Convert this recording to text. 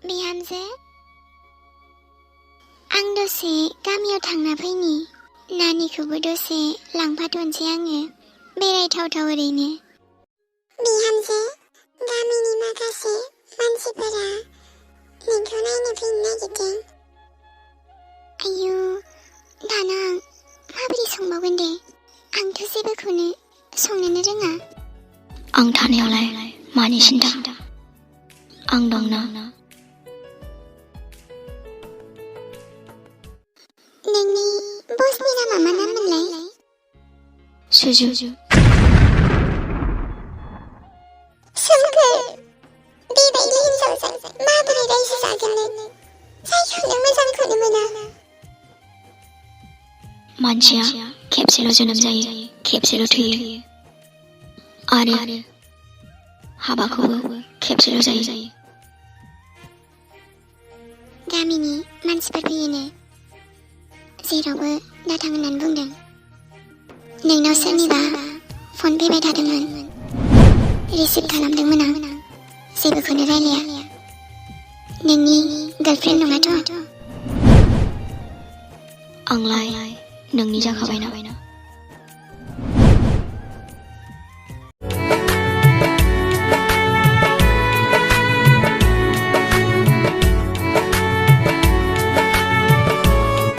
बिहामजो आं दसे गामियाव थांना फैनि नानिखौबो दसे लांफाथ'नोसै आङो बेरायथावथाव ओरैनो बिहामजो गामिनि माखासे मानसिफोरा नोंखौ नायनो फैनो नागिरदों आयु दाना आं माबोरै संबावगोन दे आंथ' जेबोखौनो संनोनो रोङा आं थानायावलाय मानि सिन्था आं दंना नोंनि बसनि नामा मा नाममोनलाय सुजु सोमखोर बेबायदि हिनजावजों माबोरै रायजो जागोन नों जायखौनो मोजांखौनो मोना मानसिया खेबसेल' जोनोम जायो खेबसेल' थैयो आरो हाबाखौबो खेबसेल' जायो गामिनि मानसिफोर फैयोनो जेरावबो दाथां होननानै बुंदों नोंनाव सोरनिबा फन फैबाय थादोंमोन रिसिभ खालामदोंमोन आं जेबोखौनो रायलाया नोंनि गार्लफ्रेन्ड नङाथ' आंलाय नोंनि जाखाबायना